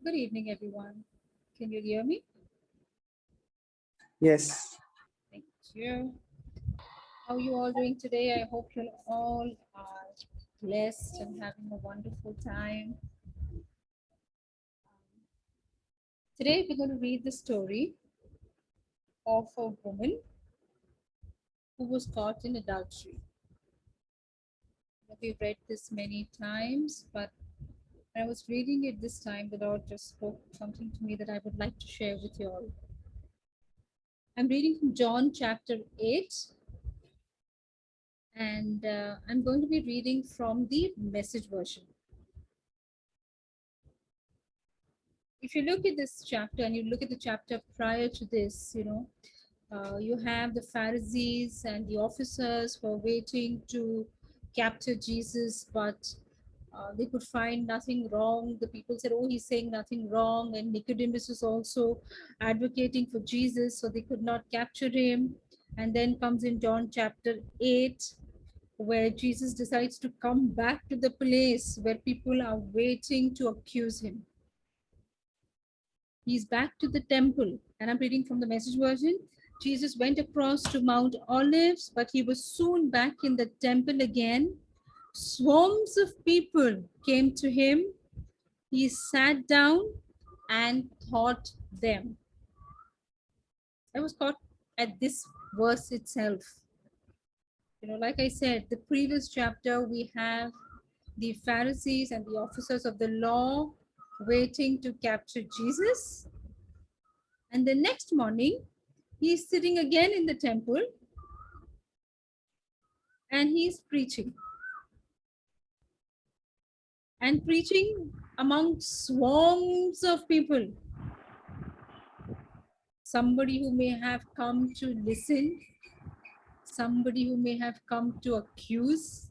Good evening, everyone. Can you hear me? Yes, Thank you. How are you all doing today? I hope you all are blessed and having a wonderful time. Today, we're going to read the story of a woman who was caught in adultery. We've read this many times, but when I was reading it this time, the Lord just spoke something to me that I would like to share with you all. I'm reading from John chapter 8, and I'm going to be reading from the message version. If you look at this chapter and you look at the chapter prior to this, you have the Pharisees and the officers who are waiting to capture Jesus, but they could find nothing wrong. The people said, "Oh, he's saying nothing wrong," and Nicodemus was also advocating for Jesus, so they could not capture him. And then comes in John chapter 8, where Jesus decides to come back to the place where people are waiting to accuse him. He's back to the temple, and I'm reading from the message version. Jesus went across to Mount Olives, but he was soon back in the temple again. Swarms of people came to him. He sat down and taught them. I was caught at this verse itself. Like I said, the previous chapter we have the Pharisees and the officers of the law waiting to capture Jesus. And the next morning, he's sitting again in the temple and he's preaching. And preaching among swarms of people. Somebody who may have come to listen, somebody who may have come to accuse,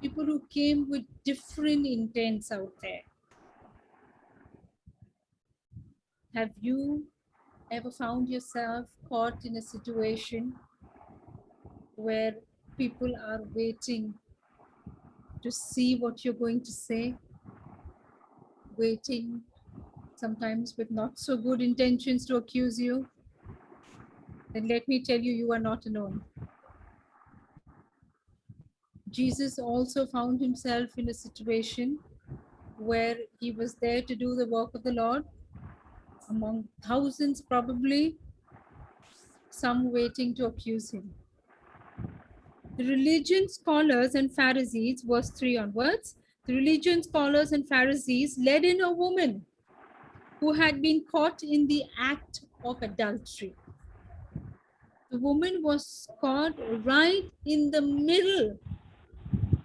people who came with different intents out there. Have you ever found yourself caught in a situation where people are waiting to see what you're going to say, waiting sometimes with not so good intentions to accuse you? Then let me tell you, you are not alone. Jesus also found himself in a situation where he was there to do the work of the Lord, among thousands probably, some waiting to accuse him. The religion scholars and Pharisees, verse 3 onwards, the religion scholars and Pharisees led in a woman who had been caught in the act of adultery. The woman was caught right in the middle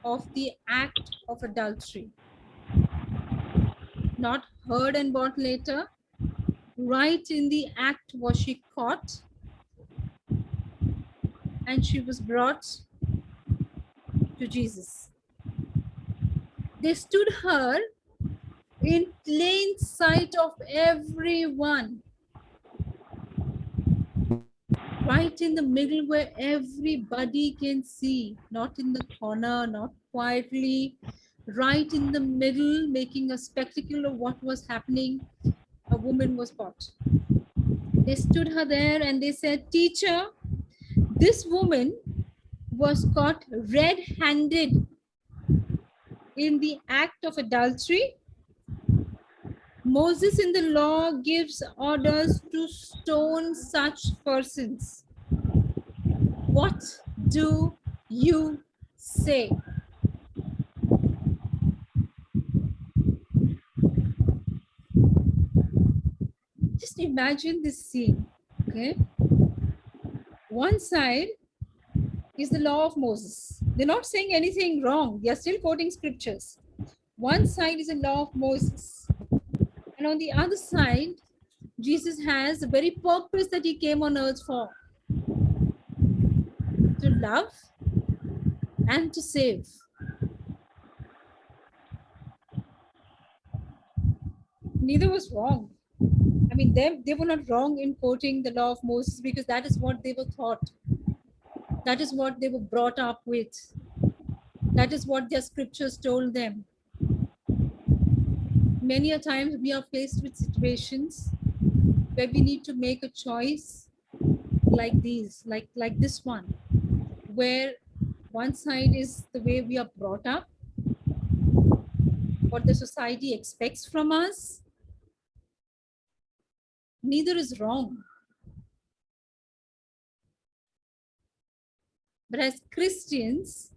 of the act of adultery. Not heard and brought later. Right in the act was she caught, and she was brought to Jesus. They stood her in plain sight of everyone, right in the middle where everybody can see, not in the corner, not quietly, right in the middle, making a spectacle of what was happening. A woman was caught. They stood her there and they said, "Teacher, this woman was caught red-handed in the act of adultery. Moses in the law gives orders to stone such persons. What do you say?" Just imagine this scene. Okay. One side is the law of Moses. They're not saying anything wrong. They are still quoting scriptures. One side is the law of Moses. And on the other side, Jesus has the very purpose that he came on earth for, to love and to save. Neither was wrong. I mean, they were not wrong in quoting the law of Moses because that is what they were taught. That is what they were brought up with. That is what their scriptures told them. Many a times we are faced with situations where we need to make a choice like these, like this one, where one side is the way we are brought up, what the society expects from us. Neither is wrong. But as Christians,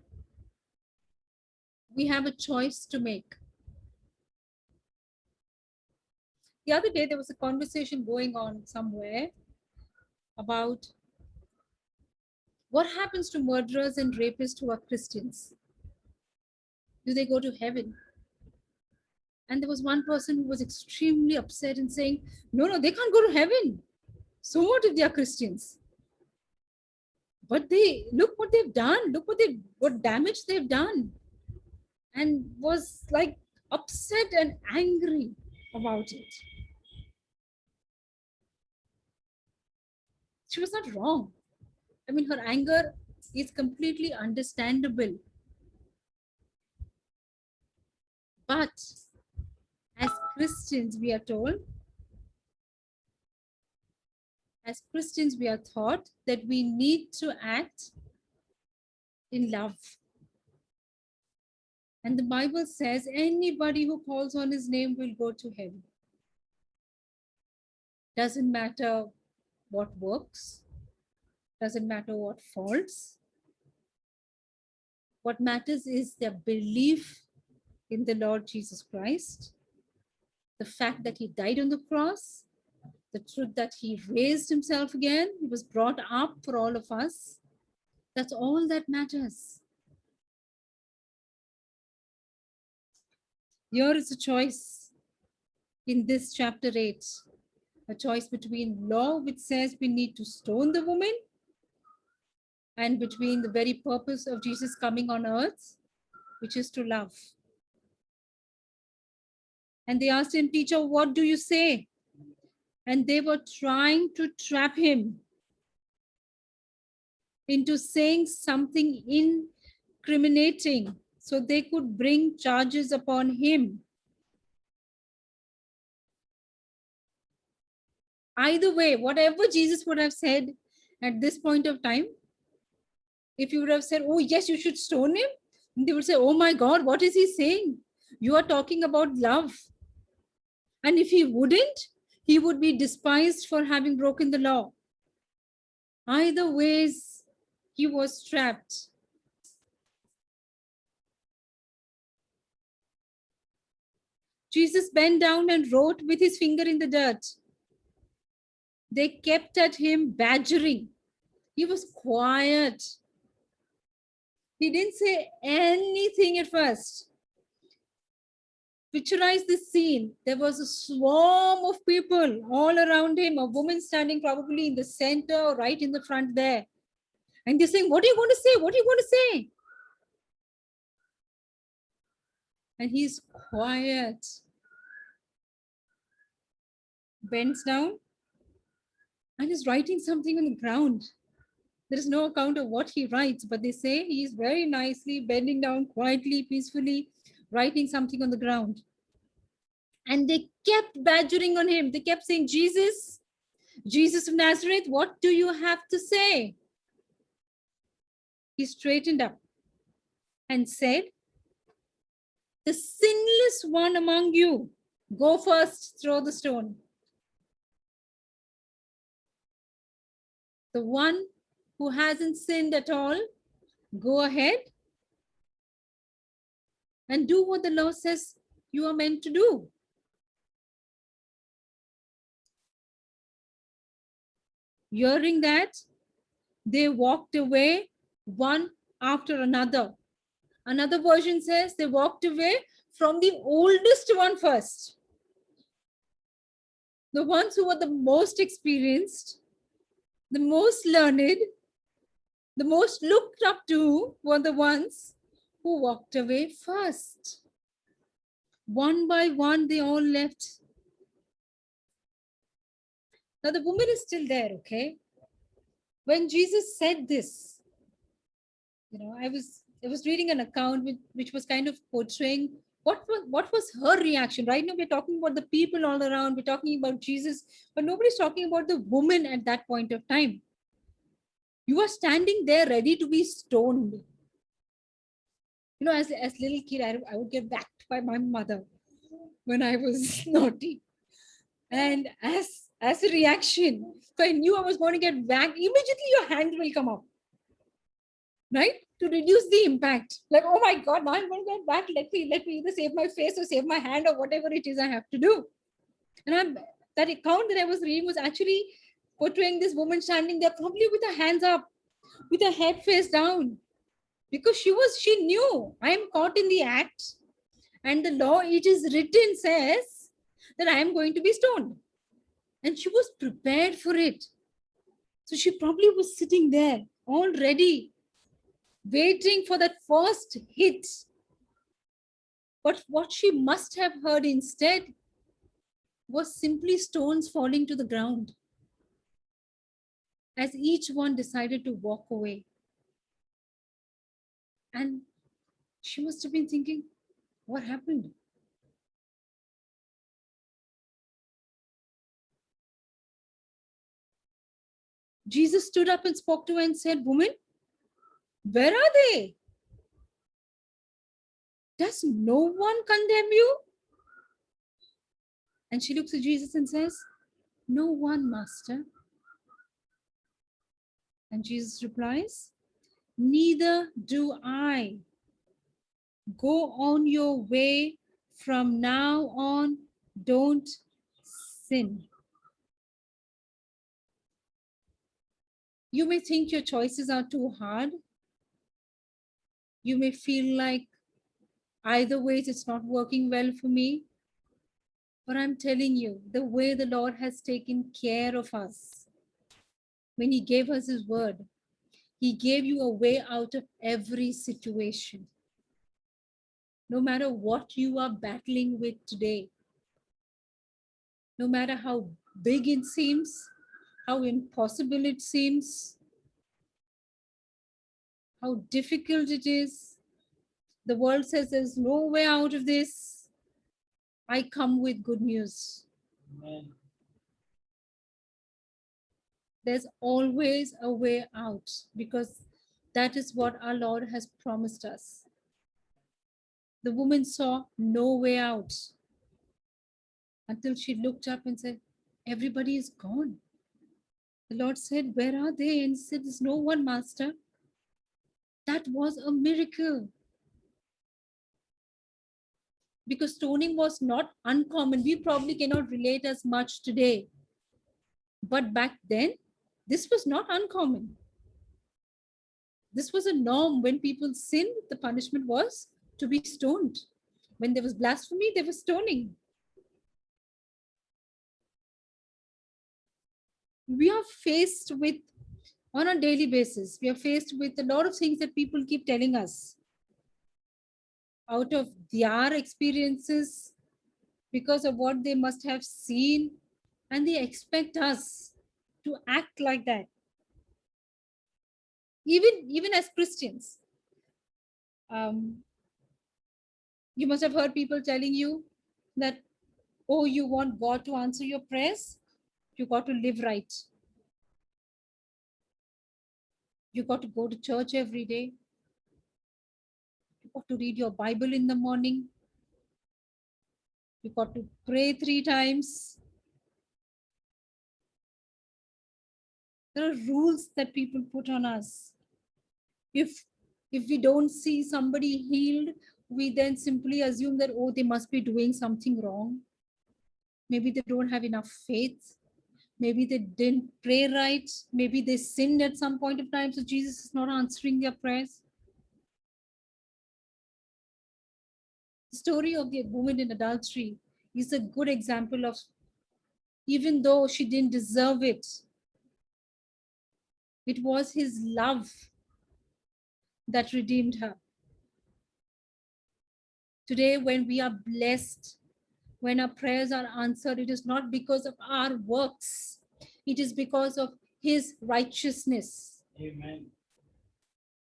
we have a choice to make. The other day, there was a conversation going on somewhere about what happens to murderers and rapists who are Christians. Do they go to heaven? And there was one person who was extremely upset and saying, no, they can't go to heaven. So what if they are Christians? But they look what they've done, look what damage they've done, and was like upset and angry about it. She was not wrong. I mean, her anger is completely understandable. But as Christians, we are told, as Christians, we are taught that we need to act in love. And the Bible says anybody who calls on his name will go to heaven. Doesn't matter what works, doesn't matter what faults. What matters is their belief in the Lord Jesus Christ, the fact that he died on the cross, the truth that he raised himself again, he was brought up for all of us. That's all that matters. Here is a choice in this chapter 8, a choice between law, which says we need to stone the woman, and between the very purpose of Jesus coming on earth, which is to love. And they asked him, teacher, what do you say? And they were trying to trap him into saying something incriminating so they could bring charges upon him. Either way, whatever Jesus would have said at this point of time, if you would have said, oh, yes, you should stone him, they would say, oh my God, what is he saying? You are talking about love. And if he wouldn't, he would be despised for having broken the law. Either ways, he was trapped. Jesus bent down and wrote with his finger in the dirt. They kept at him, badgering. He was quiet. He didn't say anything at first. Picturize this scene. There was a swarm of people all around him, a woman standing probably in the center, right in the front there. And they're saying, what are you going to say? What are you going to say? And he's quiet. Bends down and is writing something on the ground. There is no account of what he writes, but they say he is very nicely bending down quietly, peacefully, writing something on the ground. And they kept badgering on him. They kept saying, Jesus of Nazareth, what do you have to say? He straightened up and said, the sinless one among you, go first, throw the stone. The one who hasn't sinned at all, go ahead and do what the law says you are meant to do. Hearing that, they walked away one after another. Another version says they walked away from the oldest one first. The ones who were the most experienced, the most learned, the most looked up to were the ones who walked away first. One by one, they all left. Now the woman is still there, okay? When Jesus said this, I was reading an account which was kind of portraying what was her reaction? Right now, we're talking about the people all around, we're talking about Jesus, but nobody's talking about the woman at that point of time. You are standing there ready to be stoned. You know, as little kid, I would get whacked by my mother when I was naughty. And as a reaction, if I knew I was going to get whacked, immediately your hand will come up, right? To reduce the impact. Like, oh my God, now I'm going to get back. Let me either save my face or save my hand or whatever it is I have to do. And that account that I was reading was actually portraying this woman standing there, probably with her hands up, with her head face down, because she knew I am caught in the act, and the law, it is written, says that I am going to be stoned, and she was prepared for it. So she probably was sitting there all ready, waiting for that first hit. But what she must have heard instead was simply stones falling to the ground as each one decided to walk away. And she must have been thinking, what happened? Jesus stood up and spoke to her and said, woman, where are they? Does no one condemn you? And she looks at Jesus and says, no one, Master. And Jesus replies, neither do I. Go on your way from now on. Don't sin. You may think your choices are too hard. You may feel like either ways it's not working well for me. But I'm telling you, the way the Lord has taken care of us, when He gave us His word, He gave you a way out of every situation. No matter what you are battling with today, no matter how big it seems, how impossible it seems, how difficult it is, the world says there's no way out of this. I come with good news. Amen. There's always a way out, because that is what our Lord has promised us. The woman saw no way out until she looked up and said, everybody is gone. The Lord said, where are they? And he said, there's no one, Master. That was a miracle. Because stoning was not uncommon. We probably cannot relate as much today. But back then, this was not uncommon. This was a norm. When people sinned, the punishment was to be stoned. When there was blasphemy, there was stoning. We are faced with, on a daily basis, we are faced with a lot of things that people keep telling us out of their experiences, because of what they must have seen, and they expect us to act like that. Even as Christians, you must have heard people telling you that, oh, you want God to answer your prayers, you got to live right. You got to go to church every day. You got to read your Bible in the morning. You got to pray 3 times. There are rules that people put on us. If we don't see somebody healed, we then simply assume that, oh, they must be doing something wrong. Maybe they don't have enough faith. Maybe they didn't pray right. Maybe they sinned at some point of time, so Jesus is not answering their prayers. The story of the woman in adultery is a good example of, even though she didn't deserve it, it was His love that redeemed her. Today, when we are blessed, when our prayers are answered, it is not because of our works. It is because of His righteousness. Amen.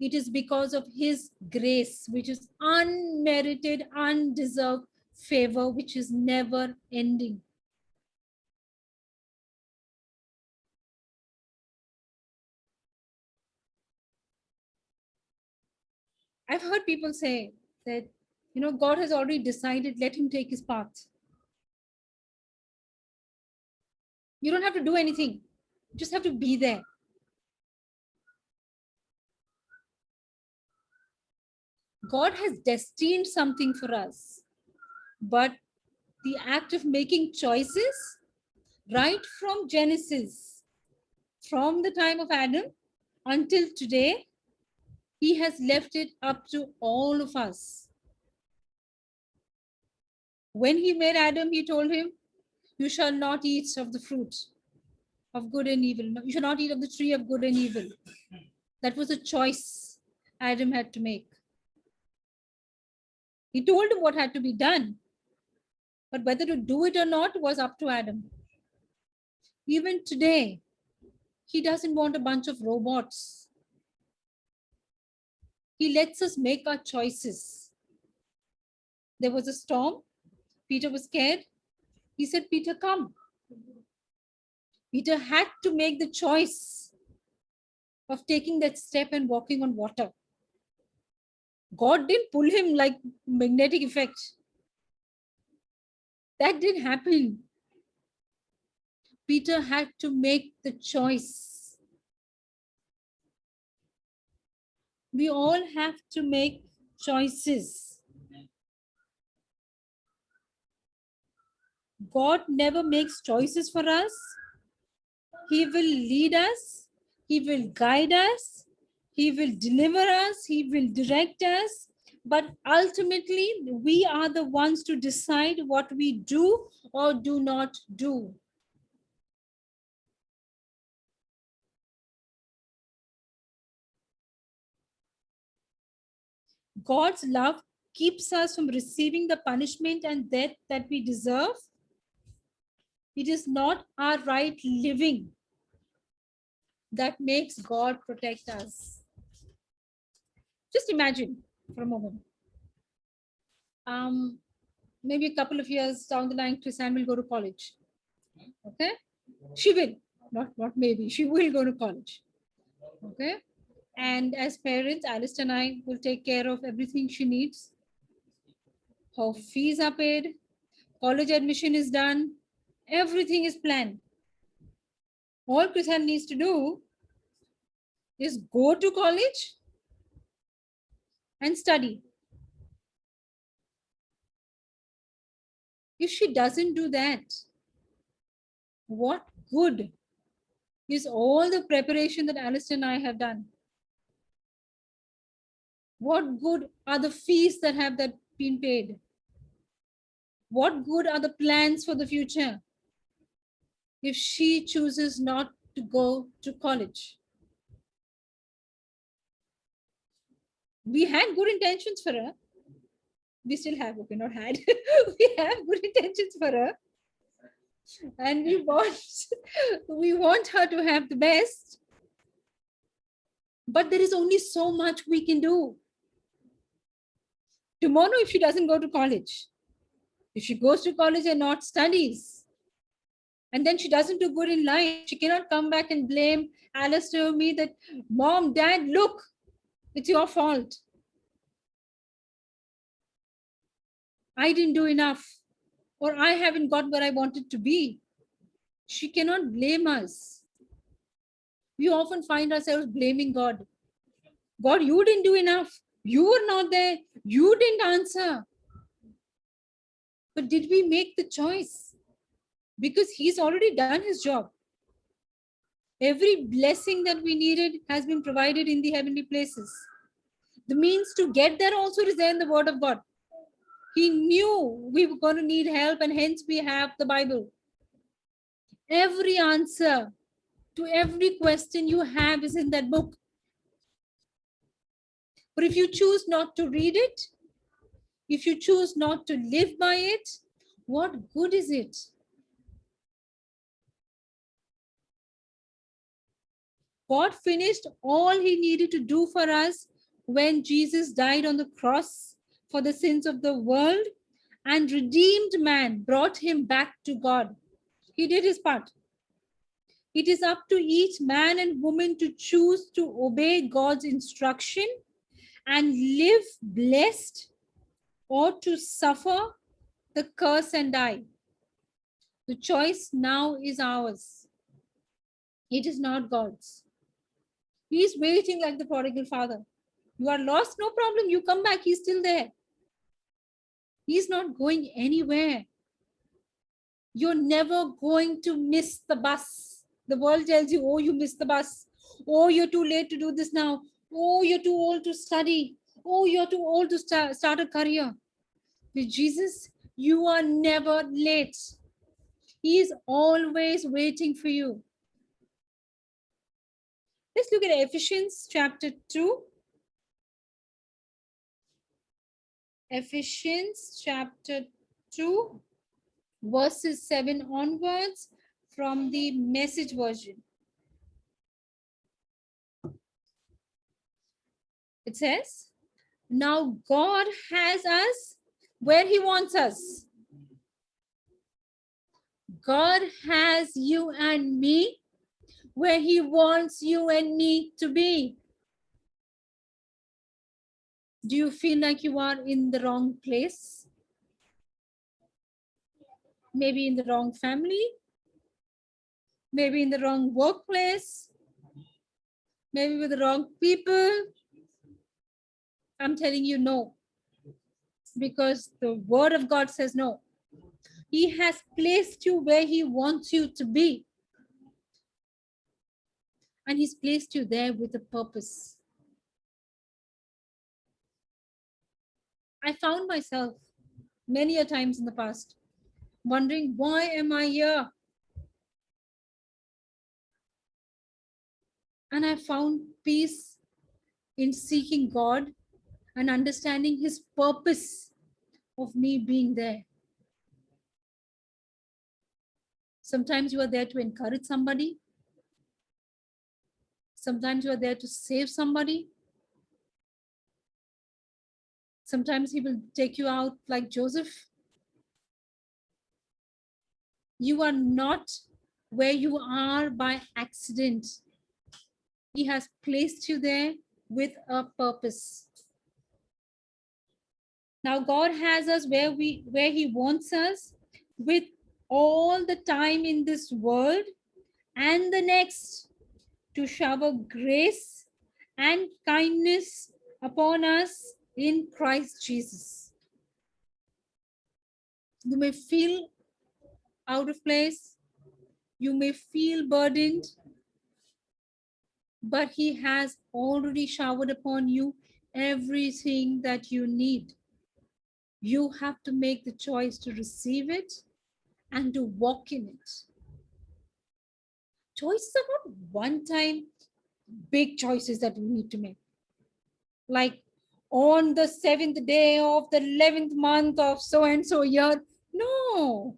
It is because of his grace, which is unmerited, undeserved favor, which is never ending. I've heard people say that, God has already decided, let him take his path. You don't have to do anything. You just have to be there. God has destined something for us, but the act of making choices, right from Genesis, from the time of Adam until today, he has left it up to all of us. When he made Adam, he told him, you shall not eat of the fruit of good and evil. You shall not eat of the tree of good and evil. That was a choice Adam had to make. He told him what had to be done, but whether to do it or not was up to Adam. Even today, he doesn't want a bunch of robots. He lets us make our choices. There was a storm. Peter was scared. He said, Peter, come. Peter had to make the choice of taking that step and walking on water. God didn't pull him like magnetic effect. That didn't happen. Peter had to make the choice. We all have to make choices. God never makes choices for us. He will lead us. He will guide us. He will deliver us. He will direct us. But ultimately, we are the ones to decide what we do or do not do. God's love keeps us from receiving the punishment and death that we deserve. It is not our right living that makes God protect us. Just imagine for a moment. Maybe a couple of years down the line, Chrisanne will go to college. Okay? She will. Not maybe. She will go to college. Okay? And as parents, Alice and I will take care of everything she needs. Her fees are paid. College admission is done. Everything is planned. All Chrisanne needs to do is go to college and study. If she doesn't do that, what good is all the preparation that Alice and I have done? What good are the fees that have that been paid? What good are the plans for the future if she chooses not to go to college? We had good intentions for her. We still have, okay, not had. We have good intentions for her. And we want her to have the best. But there is only so much we can do. Tomorrow, if she doesn't go to college, if she goes to college and not studies, and then she doesn't do good in life, she cannot come back and blame Alistair or me that, Mom, Dad, look, it's your fault. I didn't do enough, or I haven't got where I wanted to be. She cannot blame us. We often find ourselves blaming God. God, you didn't do enough. You were not there. You didn't answer. But did we make the choice? Because He's already done His job. Every blessing that we needed has been provided in the heavenly places. The means to get there also is there in the Word of God. He knew we were going to need help, and hence we have the Bible. Every answer to every question you have is in that book. But if you choose not to read it, if you choose not to live by it, what good is it? God finished all He needed to do for us when Jesus died on the cross for the sins of the world and redeemed man, brought him back to God. He did his part. It is up to each man and woman to choose to obey God's instruction and live blessed, or to suffer the curse and die. The choice now is ours. It is not God's. He is waiting like the prodigal father. You are lost, no problem. You come back, he's still there. He's not going anywhere. You're never going to miss the bus. The world tells you, oh, you missed the bus. Oh, you're too late to do this now. Oh, you're too old to study. Oh, you're too old to start a career. With Jesus, you are never late. He is always waiting for you. Let's look at Ephesians chapter 2. Ephesians chapter 2, verses 7 onwards from the Message version. It says, now God has us where he wants us. God has you and me where he wants you and me to be. Do you feel like you are in the wrong place? Maybe in the wrong family? Maybe in the wrong workplace? Maybe with the wrong people? I'm telling you no. Because the word of God says no. He has placed you where he wants you to be. And he's placed you there with a purpose. I found myself many a times in the past wondering, why am I here? And I found peace in seeking God and understanding his purpose of me being there. Sometimes you are there to encourage somebody. Sometimes you are there to save somebody. Sometimes he will take you out like Joseph. You are not where you are by accident. He has placed you there with a purpose. Now God has us where he wants us, with all the time in this world and the next, to shower grace and kindness upon us in Christ Jesus. You may feel out of place, you may feel burdened, but he has already showered upon you everything that you need. You have to make the choice to receive it and to walk in it. Choices are not one-time big choices that we need to make. Like on the 7th day of the 11th month of so-and-so year. No.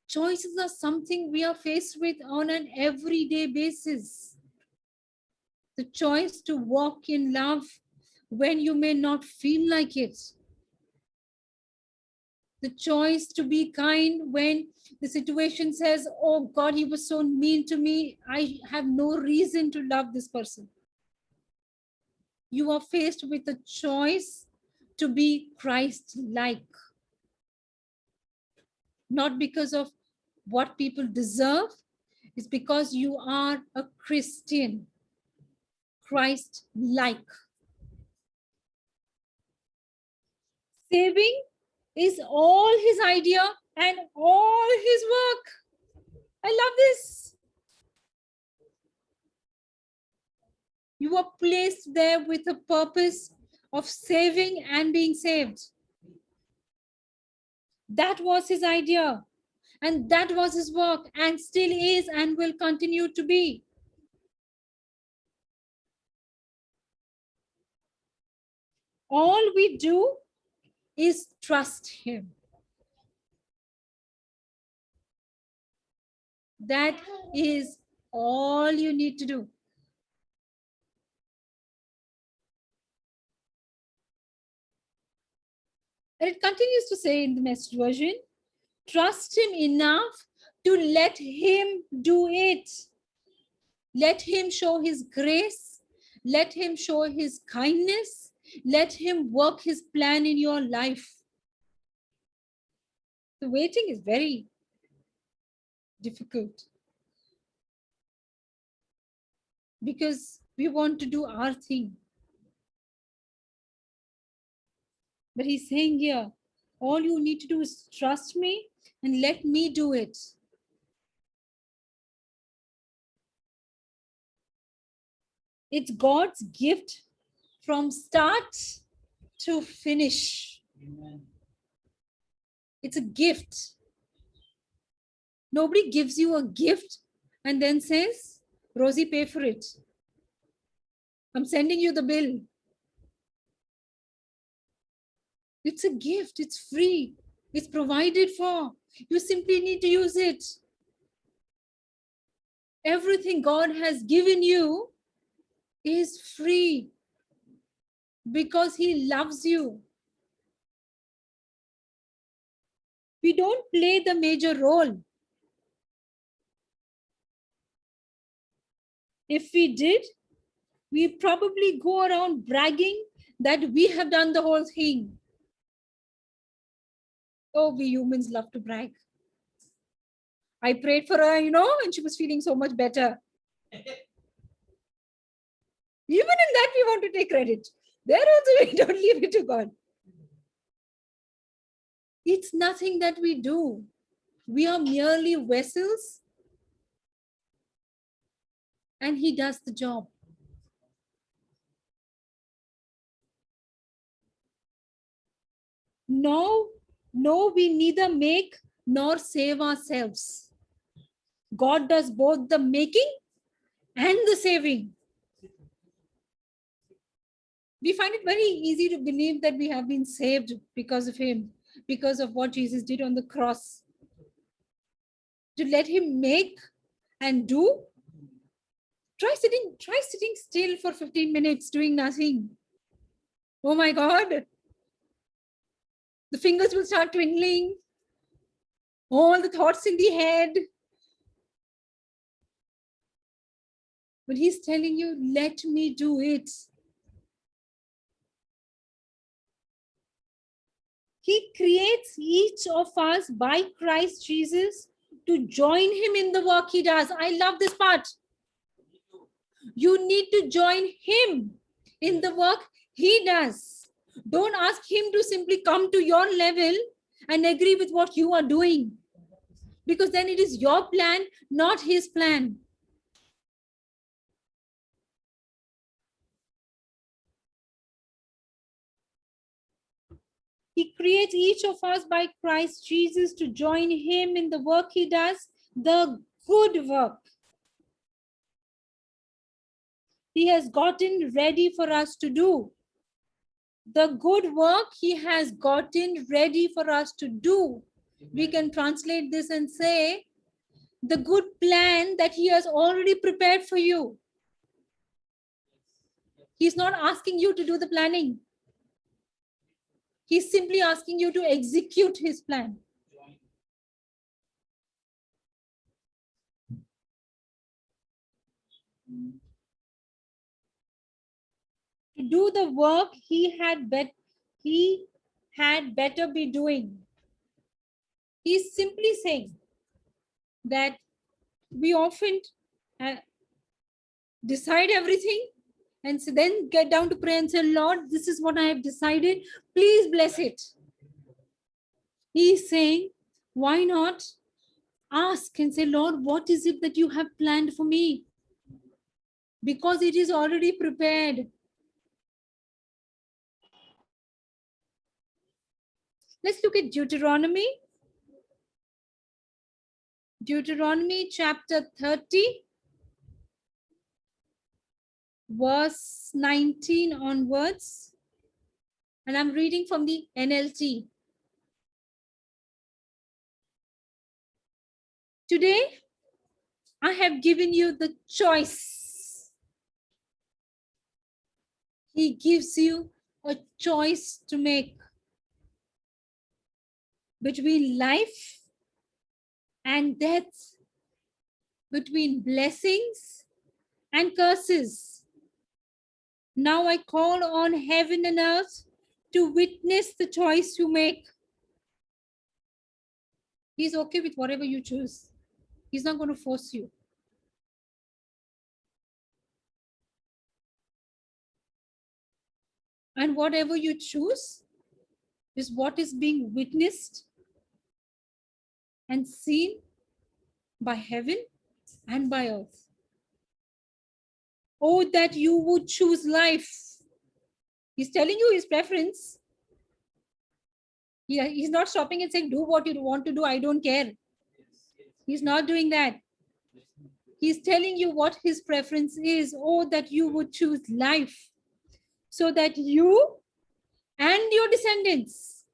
Choices are something we are faced with on an everyday basis. The choice to walk in love when you may not feel like it. The choice to be kind when the situation says, oh God, he was so mean to me. I have no reason to love this person. You are faced with a choice to be Christ-like. Not because of what people deserve, it's because you are a Christian, Christ-like. Saving is all his idea and all his work. I love this. You are placed there with a purpose of saving and being saved. That was his idea, and that was his work, and still is and will continue to be. All we do is trust him. That is all you need to do. And it continues to say in the Message version, trust him enough to let him do it. Let him show his grace. Let him show his kindness. Let him work his plan in your life. The waiting is very difficult because we want to do our thing. But he's saying here, all you need to do is trust me and let me do it. It's God's gift from start to finish. Amen. It's a gift. Nobody gives you a gift and then says, Rosie, pay for it. I'm sending you the bill. It's a gift. It's free. It's provided for. You simply need to use it. Everything God has given you is free because he loves you. We don't play the major role. If we did, we probably go around bragging that we have done the whole thing. Oh, we humans love to brag. I prayed for her, and she was feeling so much better. Even in that, we want to take credit. There also, we don't leave it to God. It's nothing that we do. We are merely vessels, and he does the job. No, we neither make nor save ourselves. God does both the making and the saving. We find it very easy to believe that we have been saved because of him, because of what Jesus did on the cross. To let him make and do. Try sitting still for 15 minutes doing nothing. Oh my God. The fingers will start twinkling. All the thoughts in the head. But he's telling you, let me do it. He creates each of us by Christ Jesus to join him in the work he does. I love this part. You need to join him in the work he does. Don't ask him to simply come to your level and agree with what you are doing. Because then it is your plan, not his plan. He creates each of us by Christ Jesus to join him in the work he does, the good work. He has gotten ready for us to do. The good work he has gotten ready for us to do. We can translate this and say, the good plan that he has already prepared for you. He's not asking you to do the planning. He's simply asking you to execute his plan. To do the work he had better be doing. He's simply saying that we often decide everything and so then get down to pray and say, Lord, this is what I have decided. Please bless it. He's saying, why not ask and say, Lord, what is it that you have planned for me? Because it is already prepared. Let's look at Deuteronomy. Deuteronomy chapter 30, verse 19 onwards. And I'm reading from the NLT. Today, I have given you the choice. He gives you a choice to make. between life and death, between blessings and curses. Now I call on heaven and earth to witness the choice you make. He's okay with whatever you choose. He's not going to force you. And whatever you choose is what is being witnessed and seen by heaven and by earth. Oh, that you would choose life. He's telling you his preference. Yeah, he's not stopping and saying, do what you want to do. I don't care. He's not doing that. He's telling you what his preference is. Oh, that you would choose life so that you and your descendants,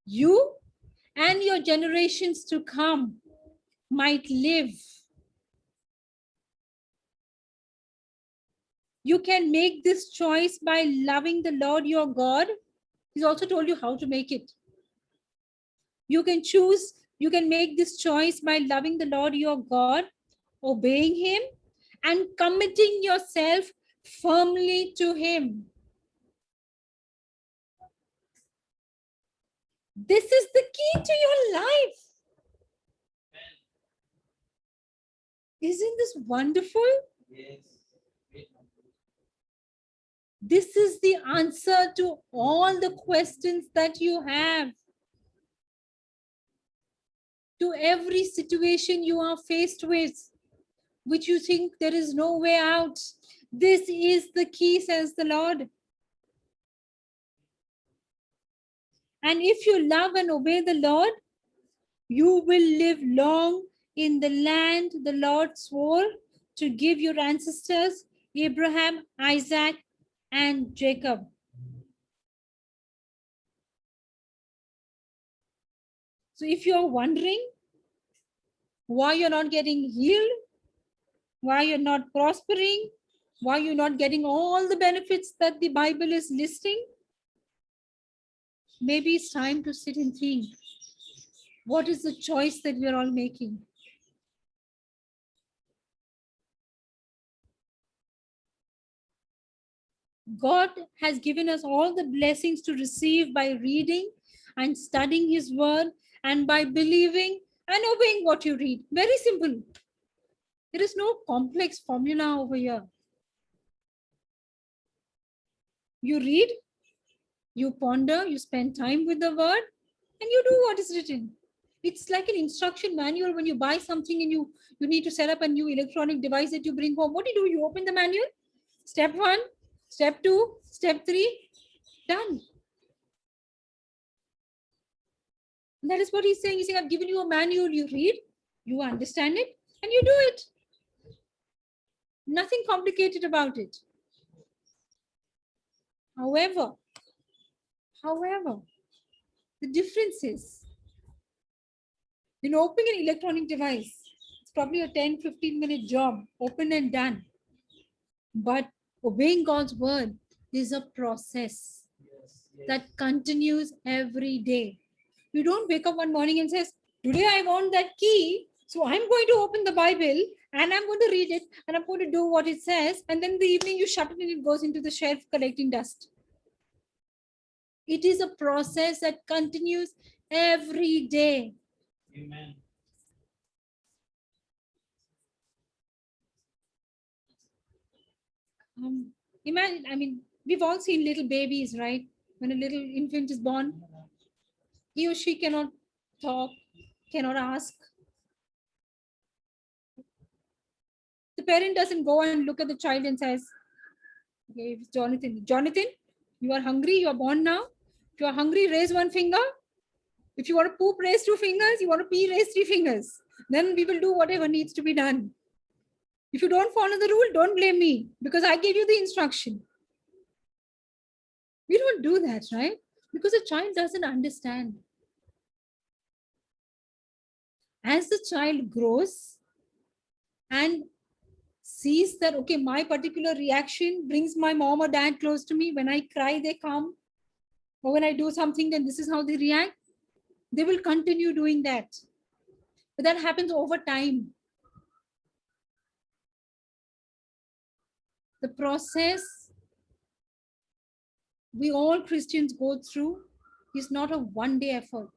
you and your generations to come might live. You can make this choice by loving the Lord your God. He's also told you how to make it. You can choose, you can make this choice by loving the Lord your God, obeying him, and committing yourself firmly to him. This is the key to your life. Isn't this wonderful? Yes. This is the answer to all the questions that you have. To every situation you are faced with, which you think there is no way out. This is the key, says the Lord. And if you love and obey the Lord, you will live long in the land the Lord swore to give your ancestors, Abraham, Isaac, and Jacob. So if you're wondering why you're not getting healed, why you're not prospering, why you're not getting all the benefits that the Bible is listing, maybe it's time to sit and think, what is the choice that we're all making? God has given us all the blessings to receive by reading and studying his word and by believing and obeying what you read. Very simple. There is no complex formula over here. You read, you ponder, you spend time with the word, and you do what is written. It's like an instruction manual when you buy something and you need to set up a new electronic device that you bring home. What do? You open the manual. Step 1, step 2, step 3, done. And that is what he's saying. He's saying, I've given you a manual, you read, you understand it, and you do it. Nothing complicated about it. However, the difference is, opening an electronic device, it's probably a 10-15 minute job, open and done. But obeying God's word is a process that continues every day. You don't wake up one morning and says, today I want that key, so I'm going to open the Bible and I'm going to read it and I'm going to do what it says. And then in the evening you shut it and it goes into the shelf collecting dust. It is a process that continues every day. Amen. Imagine, we've all seen little babies, right? When a little infant is born, he or she cannot talk, cannot ask. The parent doesn't go and look at the child and says, okay, Jonathan, you are hungry, you are born now. If you are hungry, raise one finger. If you want to poop, raise 2 fingers. You want to pee, raise 3 fingers. Then we will do whatever needs to be done. If you don't follow the rule, don't blame me because I gave you the instruction. We don't do that, right? Because the child doesn't understand. As the child grows and sees that, okay, my particular reaction brings my mom or dad close to me. When I cry, they come. Or when I do something, then this is how they react. They will continue doing that. But that happens over time. The process we all Christians go through is not a one-day effort.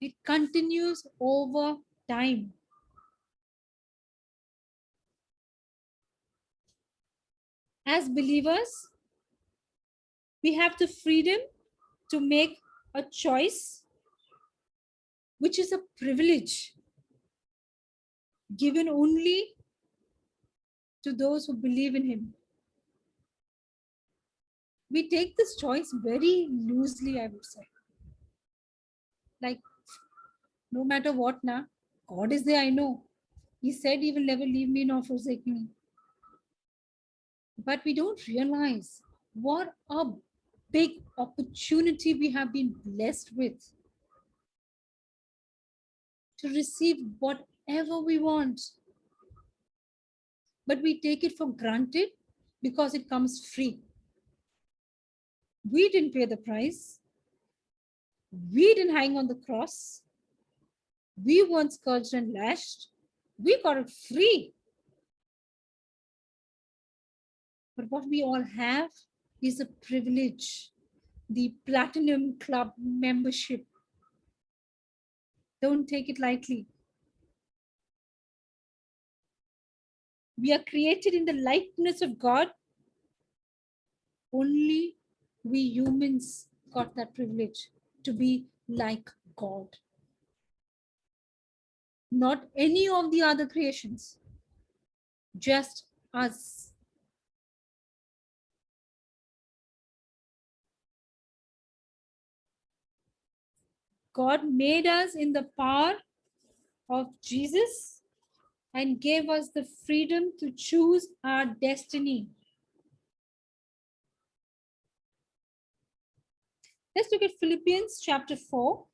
It continues over time. As believers, we have the freedom to make a choice, which is a privilege given only to those who believe in Him. We take this choice very loosely, I would say. Like, no matter what, now, God is there, I know. He said He will never leave me nor forsake me. But we don't realize what a big opportunity we have been blessed with to receive whatever we want. But we take it for granted because it comes free. We didn't pay the price. We didn't hang on the cross. We weren't scourged and lashed. We got it free. But what we all have is a privilege, the Platinum Club membership. Don't take it lightly. We are created in the likeness of God. Only we humans got that privilege to be like God. Not any of the other creations, just us. God made us in the power of Jesus and gave us the freedom to choose our destiny. Let's look at Philippians chapter 4.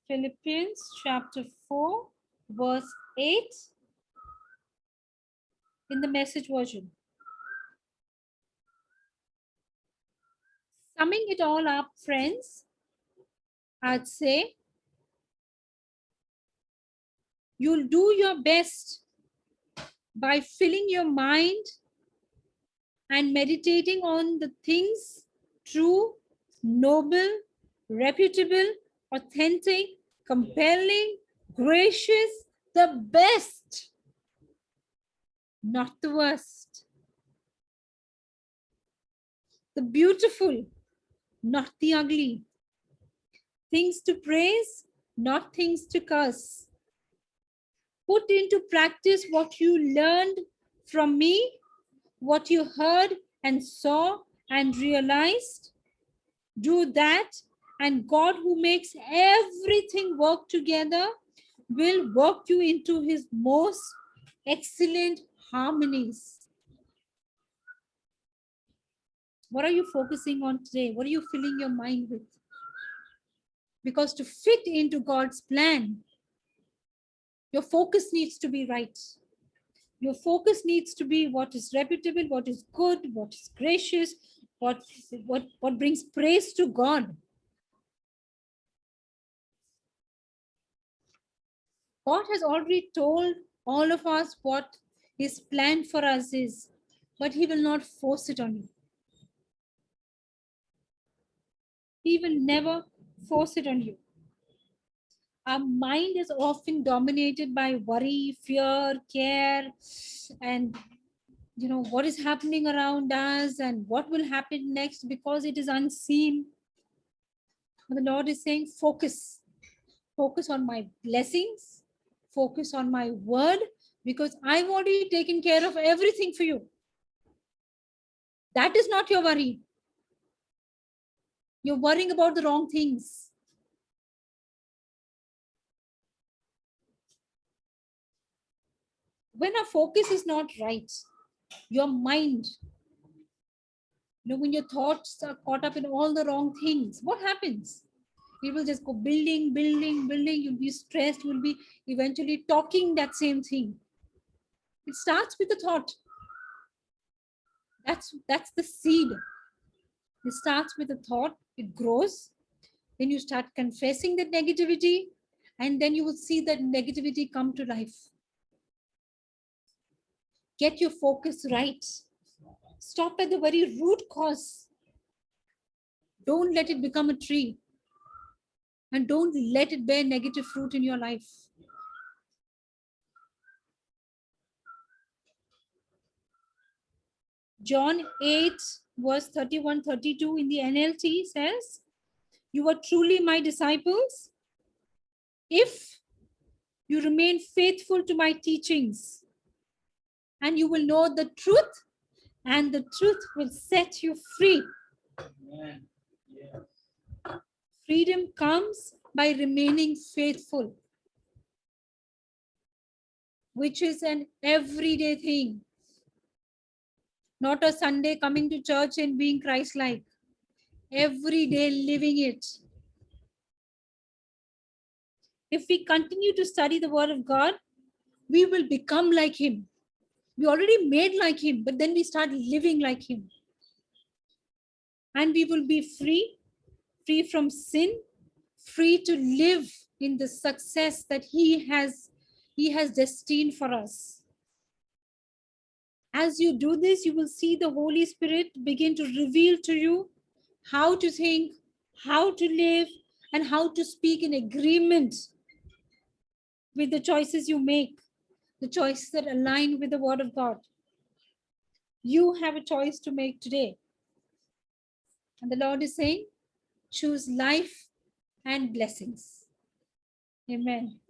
Philippians chapter 4, verse 8 in the Message version. Summing it all up, friends, I'd say you'll do your best by filling your mind and meditating on the things true, noble, reputable, authentic, compelling, gracious, the best, not the worst, the beautiful, not the ugly, things to praise, not things to curse. Put into practice what you learned from me, what you heard and saw and realized. Do that, and God, who makes everything work together, will work you into His most excellent harmonies. What are you focusing on today? What are you filling your mind with? Because to fit into God's plan, your focus needs to be right. Your focus needs to be what is reputable, what is good, what is gracious, what brings praise to God. God has already told all of us what His plan for us is, but He will not force it on you. He will never force it on you. Our mind is often dominated by worry, fear, care, and what is happening around us and what will happen next, because it is unseen. The Lord is saying, focus on my blessings, focus on my word, because I've already taken care of everything for you. That is not your worry. You're worrying about the wrong things. When our focus is not right, your mind, when your thoughts are caught up in all the wrong things, what happens? It will just go building. You'll be stressed. You'll be eventually talking that same thing. It starts with a thought. That's the seed. It starts with a thought, It grows. Then you start confessing that negativity, and then you will see that negativity come to life. Get your focus right. Stop at the very root cause. Don't let it become a tree. And don't let it bear negative fruit in your life. John 8, verse 31-32 in the NLT says, "You are truly my disciples if you remain faithful to my teachings, and you will know the truth, and the truth will set you free." Amen. Yes. Freedom comes by remaining faithful, which is an everyday thing, not a Sunday coming to church and being Christ-like. Every day living it. If we continue to study the Word of God, we will become like Him. We already made like Him, but then we start living like Him. And we will be free, free from sin, free to live in the success that He has destined for us. As you do this, you will see the Holy Spirit begin to reveal to you how to think, how to live, and how to speak in agreement with the choices you make, the choices that align with the Word of God. You have a choice to make today. And the Lord is saying, choose life and blessings. Amen.